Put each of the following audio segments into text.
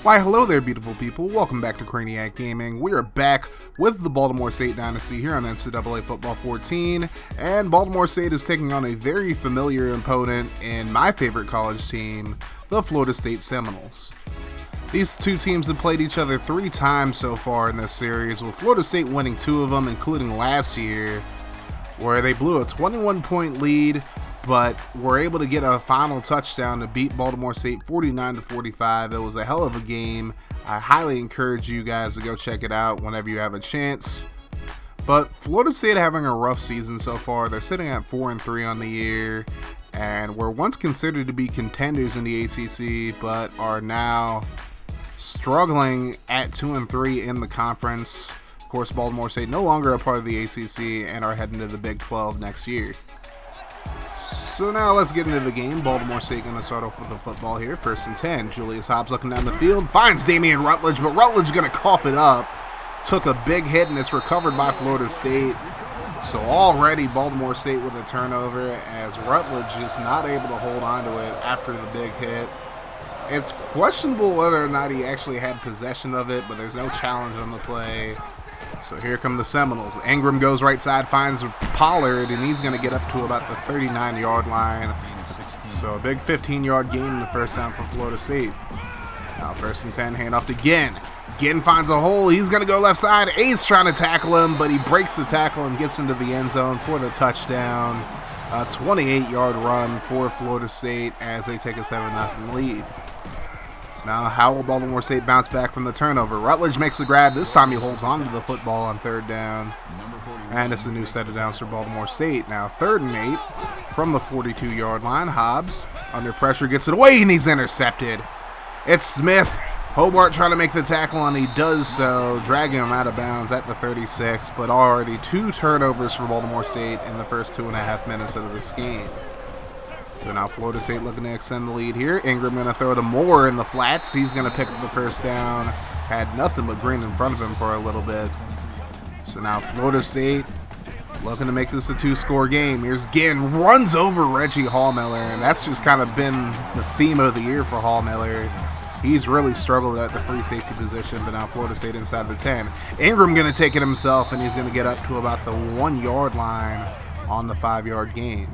Why, hello there, beautiful people. Welcome back to Craniac Gaming. We are back with the Baltimore State Dynasty here on NCAA Football 14, and Baltimore State is taking on a very familiar opponent in my favorite college team, the Florida State Seminoles. These two teams have played each other 3 times so far in this series, with Florida State winning 2 of them, including last year, where they blew a 21-point lead, but were able to get a final touchdown to beat Baltimore State 49-45. It was a hell of a game. I highly encourage you guys to go check it out whenever you have a chance. But Florida State having a rough season so far. They're sitting at 4-3 on the year, and were once considered to be contenders in the ACC, but are now struggling at 2-3 in the conference. Of course, Baltimore State no longer a part of the ACC and are heading to the Big 12 next year. So now let's get into the game. Baltimore State going to start off with the football here. 1st and 10. Julius Hobbs looking down the field. Finds Damian Rutledge, but Rutledge going to cough it up. Took a big hit and it's recovered by Florida State. So already Baltimore State with a turnover, as Rutledge is not able to hold on to it after the big hit. It's questionable whether or not he actually had possession of it, but there's no challenge on the play. So here come the Seminoles. Ingram goes right side, finds Pollard, and he's going to get up to about the 39-yard line. So a big 15-yard gain in the first down for Florida State. Now 1st and 10, handoff to Ginn. Ginn finds a hole. He's going to go left side. Ace trying to tackle him, but he breaks the tackle and gets into the end zone for the touchdown. A 28-yard run for Florida State as they take a 7-0 lead. Now, how will Baltimore State bounce back from the turnover? Rutledge makes the grab. This time he holds on to the football on 3rd down. And it's a new set of downs for Baltimore State. Now, 3rd and 8 from the 42-yard line. Hobbs, under pressure, gets it away, and he's intercepted. It's Smith. Hobart trying to make the tackle, and he does so, dragging him out of bounds at the 36. But already 2 turnovers for Baltimore State in the first 2.5 minutes of this game. So now Florida State looking to extend the lead here. Ingram going to throw to Moore in the flats. He's going to pick up the first down. Had nothing but green in front of him for a little bit. So now Florida State looking to make this a 2-score game. Here's Ginn, runs over Reggie Hallmiller, and that's just kind of been the theme of the year for Hallmiller. He's really struggled at the free safety position, but now Florida State inside the 10. Ingram going to take it himself, and he's going to get up to about the 1-yard line on the 5-yard gain.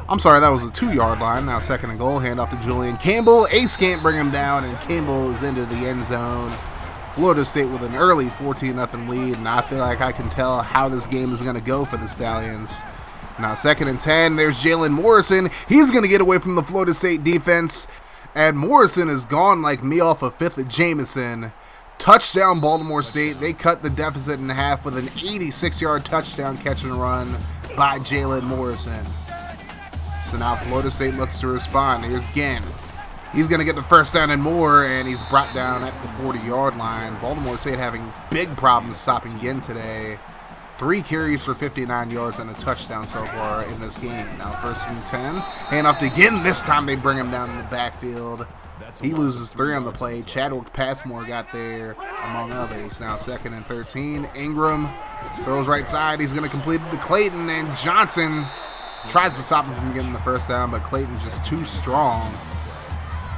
I'm sorry, that was a 2-yard line. Now 2nd and goal, handoff to Julian Campbell. Ace can't bring him down, and Campbell is into the end zone. Florida State with an early 14-0 lead, and I feel like I can tell how this game is going to go for the Stallions. Now 2nd and 10, there's Jalen Morrison. He's going to get away from the Florida State defense, and Morrison is gone like me off a 5th of Jameson. Touchdown Baltimore State. They cut the deficit in half with an 86-yard touchdown catch and run by Jalen Morrison. So now Florida State looks to respond. Here's Ginn. He's going to get the first down and more, and he's brought down at the 40-yard line. Baltimore State having big problems stopping Ginn today. 3 carries for 59 yards and a touchdown so far in this game. Now 1st and 10. Handoff to Ginn. This time they bring him down in the backfield. He loses 3 on the play. Chadwick Passmore got there, among others. Now 2nd and 13. Ingram throws right side. He's going to complete it to Clayton, and Johnson tries to stop him from getting the first down, but Clayton's just too strong.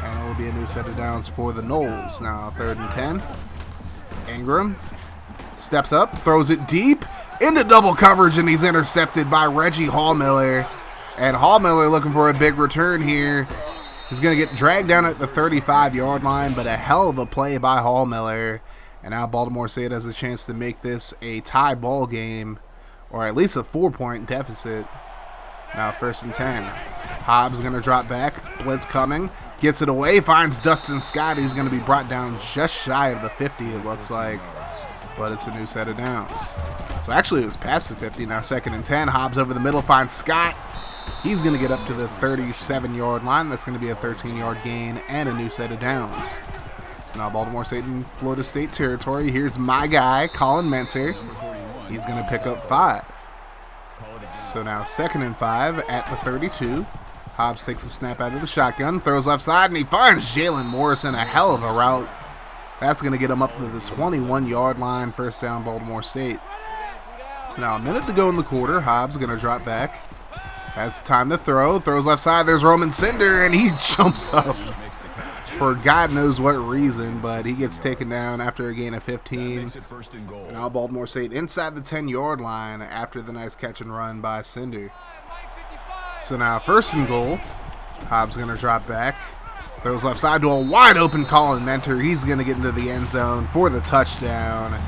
And it will be a new set of downs for the Noles. Now 3rd and 10. Ingram steps up, throws it deep into double coverage, and he's intercepted by Reggie Hallmiller. And Hallmiller looking for a big return here. He's going to get dragged down at the 35-yard line, but a hell of a play by Hallmiller. And now Baltimore State has a chance to make this a tie ball game, or at least a 4-point deficit. Now 1st and 10. Hobbs going to drop back. Blitz coming. Gets it away. Finds Dustin Scott. He's going to be brought down just shy of the 50, it looks like. But it's a new set of downs. So actually it was past the 50. Now 2nd and 10. Hobbs over the middle. Finds Scott. He's going to get up to the 37-yard line. That's going to be a 13-yard gain and a new set of downs. So now Baltimore State in Florida State territory. Here's my guy, Colin Mentor. He's going to pick up 5. So now 2nd and 5 at the 32. Hobbs takes a snap out of the shotgun, throws left side, and he finds Jalen Morrison. A hell of a route. That's going to get him up to the 21-yard line. First down, Baltimore State. So now a minute to go in the quarter. Hobbs going to drop back. Has time to throw. Throws left side. There's Roman Cinder, and he jumps up. for God knows what reason, but he gets taken down after a gain of 15. And now Baltimore State inside the 10-yard line after the nice catch and run by Cinder. So now 1st and goal. Hobbs going to drop back. Throws left side to a wide open Colin Mentor. He's going to get into the end zone for the touchdown.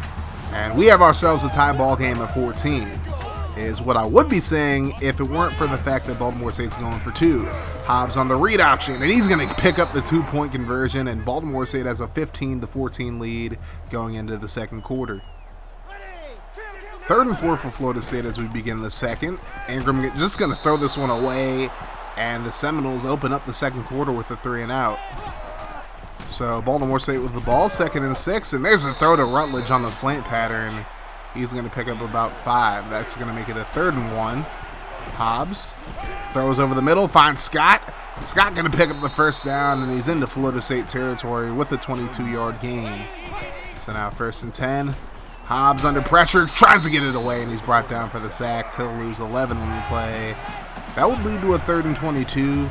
And we have ourselves a tie ball game at 14. Is what I would be saying if it weren't for the fact that Baltimore State's going for 2. Hobbs on the read option, and he's going to pick up the 2-point conversion, and Baltimore State has a 15-14 lead going into the second quarter. 3rd and 4 for Florida State as we begin the second. Ingram just going to throw this one away, and the Seminoles open up the second quarter with a 3-and-out. So Baltimore State with the ball, 2nd and 6, and there's a throw to Rutledge on the slant pattern. He's going to pick up about 5. That's going to make it a 3rd and 1. Hobbs throws over the middle, finds Scott. Scott going to pick up the 1st down, and he's into Florida State territory with a 22-yard gain. So now 1st and 10. Hobbs under pressure, tries to get it away, and he's brought down for the sack. He'll lose 11 on the play. That would lead to a 3rd and 22.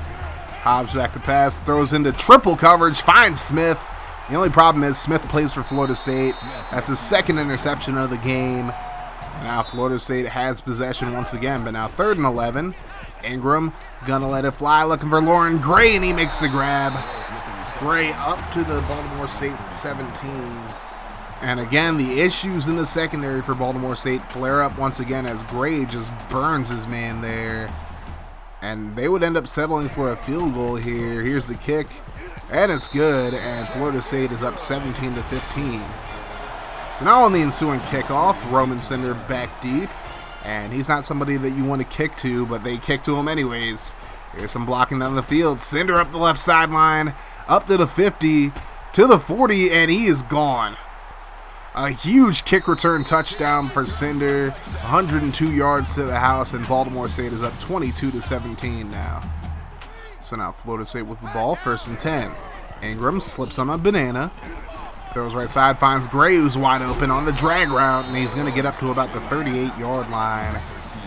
Hobbs back to pass, throws into triple coverage, finds Smith. The only problem is Smith plays for Florida State. That's his 2nd interception of the game. And now Florida State has possession once again, but now 3rd and 11. Ingram gonna let it fly, looking for Lauren Gray, and he makes the grab. Gray up to the Baltimore State 17. And again, the issues in the secondary for Baltimore State flare up once again as Gray just burns his man there. And they would end up settling for a field goal here. Here's the kick, and it's good, and Florida State is up 17-15. So now on the ensuing kickoff, Roman Cinder back deep, and he's not somebody that you want to kick to, but they kick to him anyways. Here's some blocking down the field. Cinder up the left sideline, up to the 50, to the 40, and he is gone. A huge kick return touchdown for Cinder, 102 yards to the house, and Baltimore State is up 22-17 now. So now Florida State with the ball, 1st and 10. Ingram slips on a banana, throws right side, finds Gray, who's wide open on the drag route, and he's going to get up to about the 38-yard line.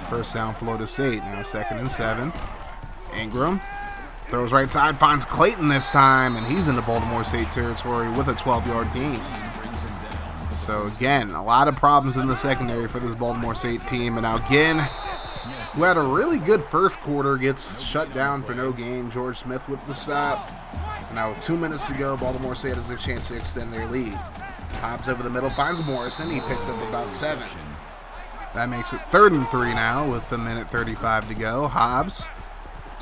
1st down Florida State, now 2nd and 7. Ingram throws right side, finds Clayton this time, and he's into Baltimore State territory with a 12-yard gain. So again, a lot of problems in the secondary for this Baltimore State team. And now again, who had a really good first quarter, gets shut down for no gain. George Smith with the stop. So now with 2 minutes to go, Baltimore State has a chance to extend their lead. Hobbs over the middle, finds Morrison. He picks up about 7. That makes it 3rd and 3 now with 1:35 to go. Hobbs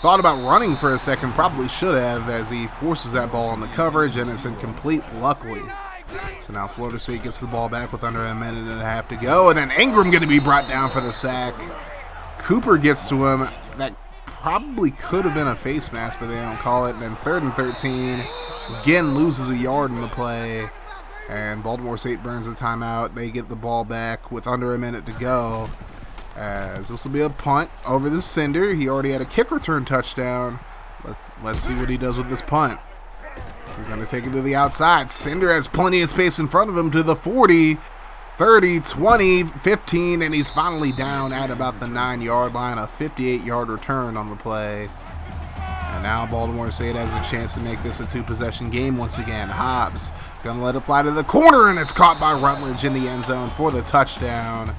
thought about running for a second, probably should have, as he forces that ball on the coverage, and it's incomplete, luckily. So now Florida State gets the ball back with under 1.5 minutes to go, and then Ingram going to be brought down for the sack. Cooper gets to him. That probably could have been a face mask, but they don't call it. And then 3rd and 13, again loses a yard in the play, and Baltimore State burns a timeout. They get the ball back with under 1 minute to go, as this will be a punt over the Cinder. He already had a kick return touchdown. Let's see what he does with this punt. He's going to take it to the outside. Cinder has plenty of space in front of him to the 40, 30, 20, 15, and he's finally down at about the 9-yard line. A 58-yard return on the play. And now Baltimore State has a chance to make this a 2-possession game once again. Hobbs going to let it fly to the corner, and it's caught by Rutledge in the end zone for the touchdown.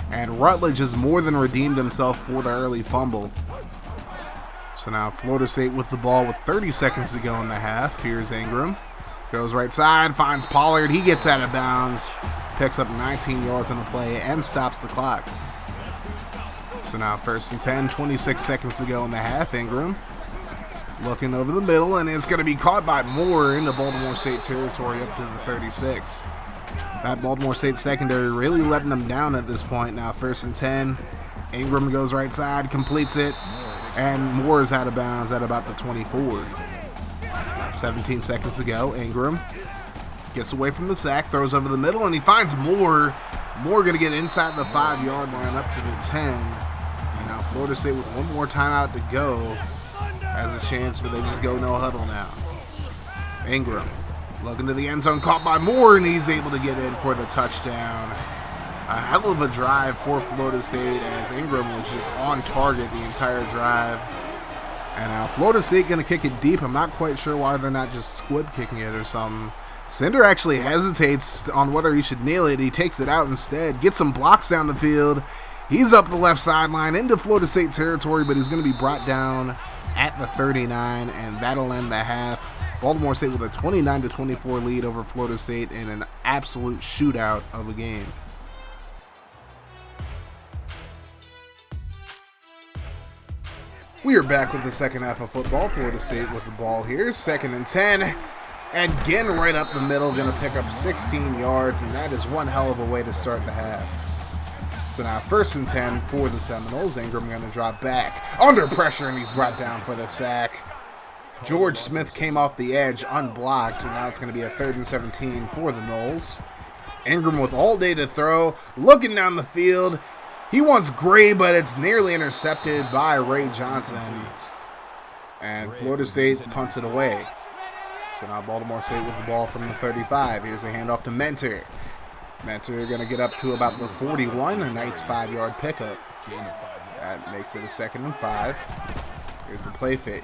And Rutledge has more than redeemed himself for the early fumble. So now Florida State with the ball with 30 seconds to go in the half. Here's Ingram. Goes right side, finds Pollard. He gets out of bounds, picks up 19 yards on the play, and stops the clock. So now 1st and 10, 26 seconds to go in the half. Ingram looking over the middle, and it's going to be caught by Moore into Baltimore State territory up to the 36. That Baltimore State secondary really letting them down at this point. Now 1st and 10. Ingram goes right side, completes it, and Moore is out of bounds at about the 24. 17 seconds to go. Ingram gets away from the sack, throws over the middle, and he finds Moore. Moore going to get inside the 5-yard line up to the 10. And now Florida State with one more timeout to go has a chance, but they just go no huddle now. Ingram looking to the end zone, caught by Moore, and he's able to get in for the touchdown. A hell of a drive for Florida State, as Ingram was just on target the entire drive. And now Florida State going to kick it deep. I'm not quite sure why they're not just squib kicking it or something. Cinder actually hesitates on whether he should nail it. He takes it out instead. Gets some blocks down the field. He's up the left sideline into Florida State territory, but he's going to be brought down at the 39, and that'll end the half. Baltimore State with a 29-24 lead over Florida State in an absolute shootout of a game. We are back with the second half of football. Florida State with the ball here. 2nd and 10. And again, right up the middle, going to pick up 16 yards, and that is one hell of a way to start the half. So now 1st and 10 for the Seminoles. Ingram going to drop back. Under pressure, and he's brought down for the sack. George Smith came off the edge unblocked, and now it's going to be a 3rd and 17 for the Noles. Ingram with all day to throw, looking down the field. He wants Gray, but it's nearly intercepted by Ray Johnson. And Florida State punts it away. So now Baltimore State with the ball from the 35. Here's a handoff to Mentor. Mentor going to get up to about the 41. A nice 5-yard pickup. That makes it a 2nd and 5. Here's the play fake.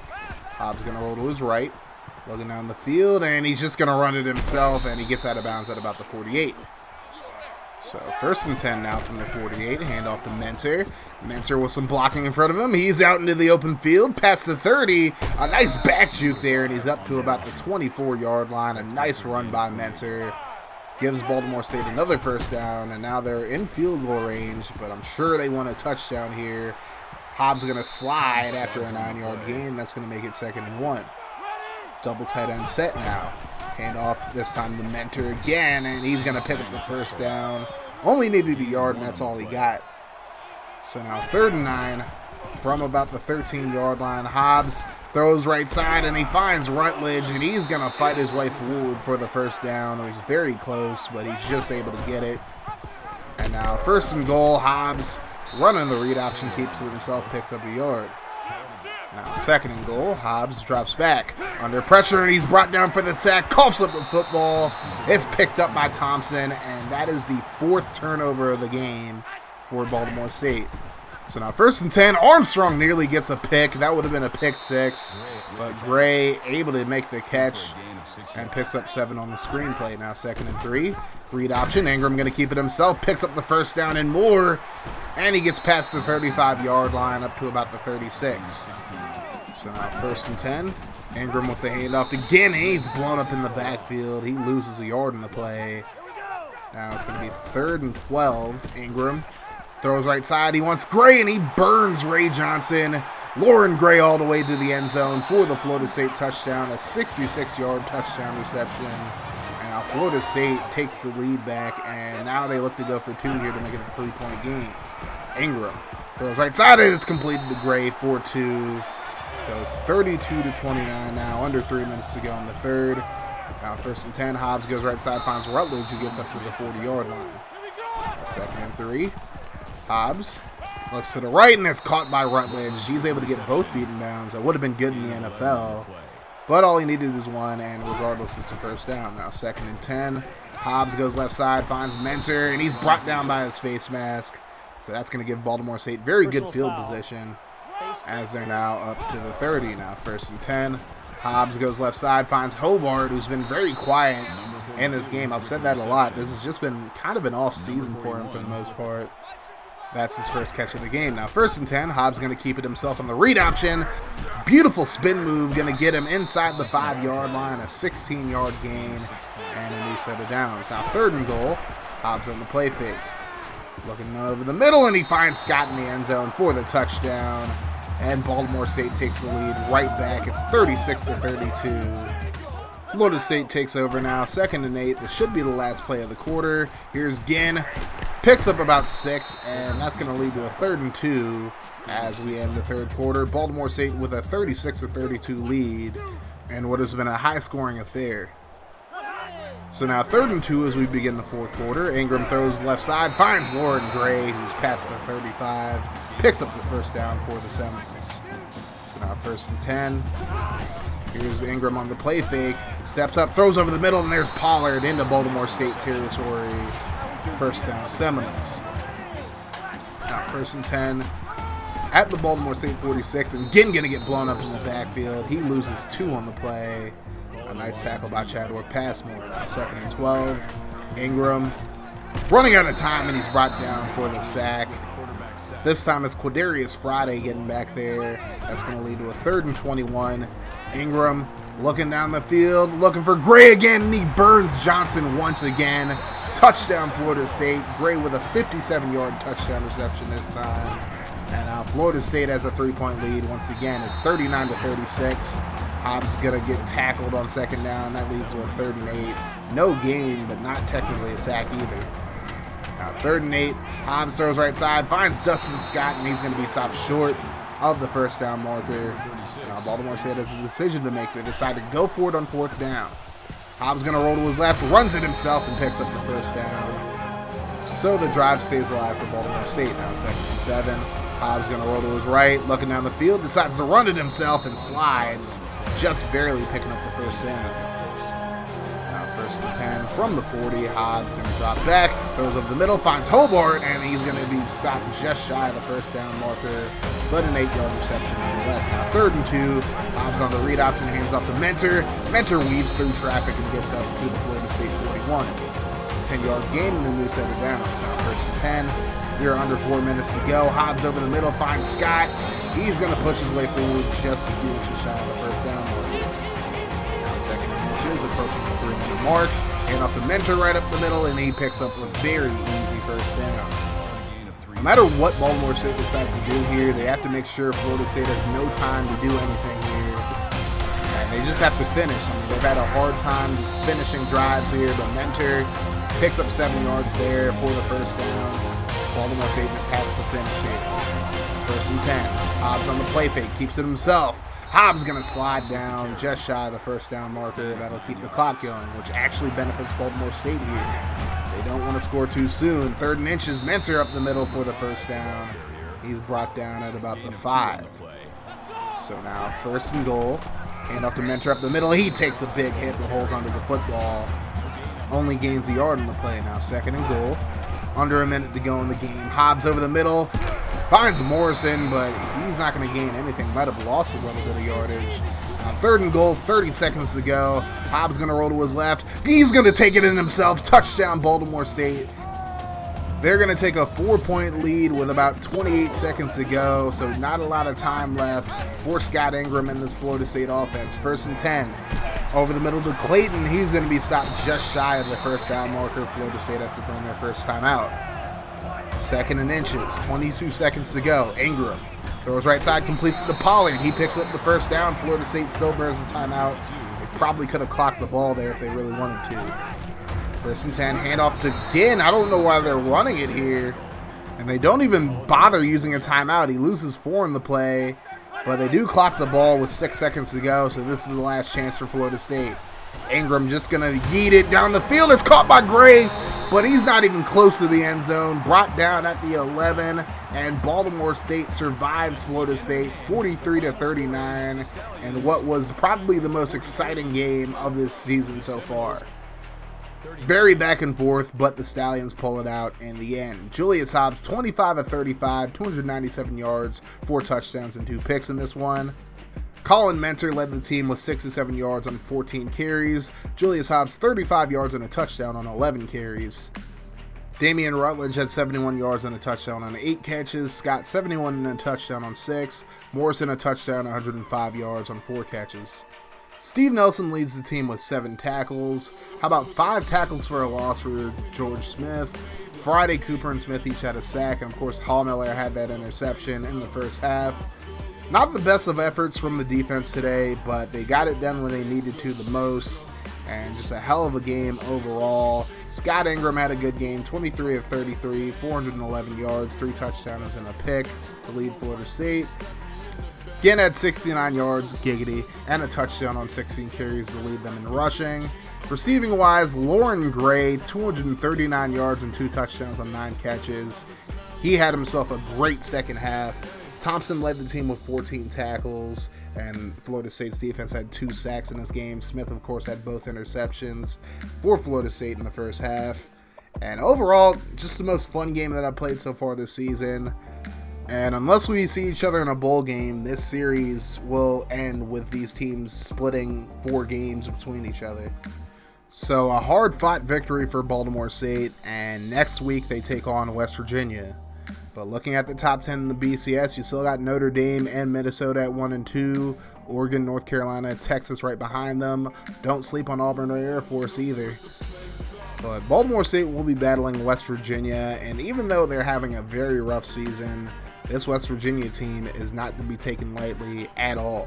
Hobbs going to roll to his right. Looking down the field, and he's just going to run it himself, and he gets out of bounds at about the 48. So 1st and 10 now from the 48. Handoff to Mentor. Mentor with some blocking in front of him. He's out into the open field past the 30. A nice back juke there, and he's up to about the 24-yard line. A nice run by Mentor. Gives Baltimore State another 1st down, and now they're in field goal range, but I'm sure they want a touchdown here. Hobbs going to slide after a 9-yard gain. That's going to make it 2nd and 1. Double tight end set now. Handoff this time to Mentor again, and he's going to pick up the 1st down. Only needed a yard, and that's all he got. So now 3rd and 9 from about the 13-yard line. Hobbs throws right side, and he finds Rutledge, and he's going to fight his way forward for the 1st down. It was very close, but he's just able to get it. And now 1st and goal. Hobbs running the read option, keeps it himself, picks up a yard. Now 2nd and goal. Hobbs drops back under pressure, and he's brought down for the sack. Cough slip of football. It's picked up by Thompson, and that is the 4th turnover of the game for Baltimore State. So now 1st and 10. Armstrong nearly gets a pick. That would have been a pick 6, but Gray able to make the catch and picks up 7 on the screenplay. Now 2nd and 3. Read option. Ingram going to keep it himself. Picks up the 1st down and more. And he gets past the 35-yard line up to about the 36. So now 1st and 10. Ingram with the handoff again. He's blown up in the backfield. He loses a yard in the play. Now it's going to be 3rd and 12. Ingram throws right side. He wants Gray, and he burns Ray Johnson. Lauren Gray all the way to the end zone for the Florida State touchdown. A 66-yard touchdown reception. And now Florida State takes the lead back, and now they look to go for 2 here to make it a 3-point game. Ingram throws right side. It's completed to Gray for 2. So it's 32-29 now, under 3 minutes to go in the 3rd. Now 1st and 10. Hobbs goes right side, finds Rutledge, who gets up to the 40-yard line. 2nd and 3. Hobbs looks to the right, and it's caught by Rutledge. He's able to get both feet in bounds. That would have been good in the NFL, but all he needed was 1, and regardless, it's a 1st down. Now 2nd and 10. Hobbs goes left side, finds Mentor, and he's brought down by his face mask. So that's going to give Baltimore State very good field position as they're now up to the 30. Now 1st and 10. Hobbs goes left side, finds Hobart, who's been very quiet in this game. I've said that a lot. This has just been kind of an off season for him for the most part. That's his first catch of the game. Now 1st and 10. Hobbs going to keep it himself on the read option. Beautiful spin move, going to get him inside the 5-yard line. A 16-yard gain and a new set of downs. Now 3rd and goal. Hobbs on the play fake. Looking over the middle, and he finds Scott in the end zone for the touchdown. And Baltimore State takes the lead right back. It's 36-32. Florida State takes over now. 2nd and 8. This should be the last play of the quarter. Here's Ginn. Picks up about 6, and that's going to lead to a 3rd and 2 as we end the 3rd quarter. Baltimore State with a 36-32 lead and what has been a high-scoring affair. So now 3rd and 2 as we begin the 4th quarter. Ingram throws left side, finds Lauren Gray, who's past the 35, picks up the 1st down for the Seminoles. So now 1st and 10. Here's Ingram on the play fake, steps up, throws over the middle, and there's Pollard into Baltimore State territory. 1st down Seminoles. Now 1st and 10. at the Baltimore State 46, and again going to get blown up in the backfield. He loses 2 on the play. A nice tackle by Chadwick Passmore. Now 2nd and 12. Ingram running out of time, and he's brought down for the sack. This time it's Quadarius Friday getting back there. That's going to lead to a 3rd and 21. Ingram looking down the field, looking for Gray again, and he burns Johnson once again. Touchdown Florida State. Gray with a 57-yard touchdown reception this time. And Florida State has a 3-point lead once again. It's 39-36. Hobbs going to get tackled on 2nd down. That leads to a 3rd and 8. No gain, but not technically a sack either. Now 3rd and 8. Hobbs throws right side, finds Dustin Scott, and he's going to be stopped short of the 1st down marker. Now Baltimore State has a decision to make. They decide to go for it on 4th down. Hobbs going to roll to his left, runs it himself, and picks up the 1st down. So the drive stays alive for Baltimore State. Now 2nd and 7. Hobbs going to roll to his right, looking down the field, decides to run it himself and slides, just barely picking up the 1st down. Now 1st and 10 from the 40. Hobbs going to drop back, throws over the middle, finds Hobart, and he's going to be stopped just shy of the 1st down marker, but an 8-yard reception nonetheless. Now 3rd and 2. Hobbs on the read option, hands off to Mentor. Mentor weaves through traffic and gets up to the Florida State 41. 10-yard gain and a new set of downs. Now 1st and 10. We are under 4 minutes to go. Hobbs over the middle, finds Scott. He's going to push his way forward just a few inches shy of the 1st down mark. Now 2nd and inches, approaching the 3-minute mark. Hand off the Mentor right up the middle, and he picks up a very easy 1st down. No matter what Baltimore State decides to do here, they have to make sure Florida State has no time to do anything here. And they just have to finish. I mean, they've had a hard time just finishing drives here. The Mentor picks up 7 yards there for the 1st down. Baltimore State just has to finish it. 1st and 10. Hobbs on the play fake, keeps it himself. Hobbs going to slide down just shy of the 1st down marker. That'll keep the clock going, which actually benefits Baltimore State here. They don't want to score too soon. 3rd and inches, Mentor up the middle for the 1st down. He's brought down at about the 5. So now 1st and goal. Hand off to Mentor up the middle. He takes a big hit and holds onto the football. Only gains a yard on the play. Now 2nd and goal. Under a minute to go in the game. Hobbs over the middle. Finds Morrison, but he's not going to gain anything. Might have lost a little bit of yardage. 3rd and goal, 30 seconds to go. Hobbs going to roll to his left. He's going to take it in himself. Touchdown, Baltimore State. They're going to take a 4-point lead with about 28 seconds to go, so not a lot of time left for Scott Ingram in this Florida State offense. 1st and 10. Over the middle to Clayton. He's going to be stopped just shy of the 1st down marker. Florida State has to bring their 1st time out. 2nd and inches. 22 seconds to go. Ingram throws right side, completes it to Pollard. He picks up the 1st down. Florida State still bears the timeout. They probably could have clocked the ball there if they really wanted to. 1st and 10. Handoff to Ginn. I don't know why they're running it here. And they don't even bother using a timeout. He loses 4 in the play. But they do clock the ball with 6 seconds to go, so this is the last chance for Florida State. Ingram just going to yeet it down the field. It's caught by Gray, but he's not even close to the end zone. Brought down at the 11, and Baltimore State survives Florida State 43-39 in what was probably the most exciting game of this season so far. Very back and forth, but the Stallions pull it out in the end. Julius Hobbs, 25 of 35, 297 yards, 4 touchdowns, and 2 picks in this one. Colin Mentor led the team with 67 yards on 14 carries. Julius Hobbs, 35 yards and a touchdown on 11 carries. Damian Rutledge had 71 yards and a touchdown on 8 catches. Scott, 71 and a touchdown on 6. Morrison, a touchdown, 105 yards on 4 catches. Steve Nelson leads the team with 7 tackles. How about 5 tackles for a loss for George Smith? Friday, Cooper and Smith each had a sack, and of course Hallmiller had that interception in the 1st half. Not the best of efforts from the defense today, but they got it done when they needed to the most, and just a hell of a game overall. Scott Ingram had a good game, 23 of 33, 411 yards, 3 touchdowns and a pick to lead Florida State. Ginn had 69 yards, giggity, and a touchdown on 16 carries to lead them in rushing. Receiving-wise, Lauren Gray, 239 yards and 2 touchdowns on 9 catches. He had himself a great second half. Thompson led the team with 14 tackles, and Florida State's defense had 2 sacks in this game. Smith, of course, had both interceptions for Florida State in the 1st half. And overall, just the most fun game that I've played so far this season. And unless we see each other in a bowl game, this series will end with these teams splitting 4 games between each other. So a hard-fought victory for Baltimore State, and next week they take on West Virginia. But looking at the top 10 in the BCS, you still got Notre Dame and Minnesota at 1 and 2, Oregon, North Carolina, Texas right behind them. Don't sleep on Auburn or Air Force either. But Baltimore State will be battling West Virginia, and even though they're having a very rough season, this West Virginia team is not to be taken lightly at all.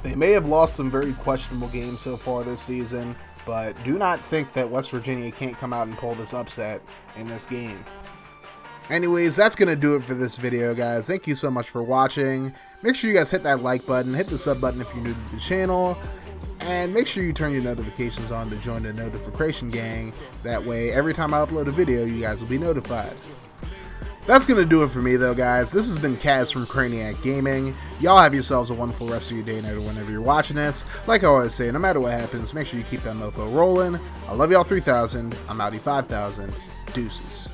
They may have lost some very questionable games so far this season, but do not think that West Virginia can't come out and pull this upset in this game. Anyways, that's going to do it for this video, guys. Thank you so much for watching. Make sure you guys hit that like button, hit the sub button if you're new to the channel, and make sure you turn your notifications on to join the notification gang. That way, every time I upload a video, you guys will be notified. That's going to do it for me, though, guys. This has been Kaz from Craniac Gaming. Y'all have yourselves a wonderful rest of your day, night, or whenever you're watching this. Like I always say, no matter what happens, make sure you keep that mofo rolling. I love y'all 3000. I'm outie 5000. Deuces.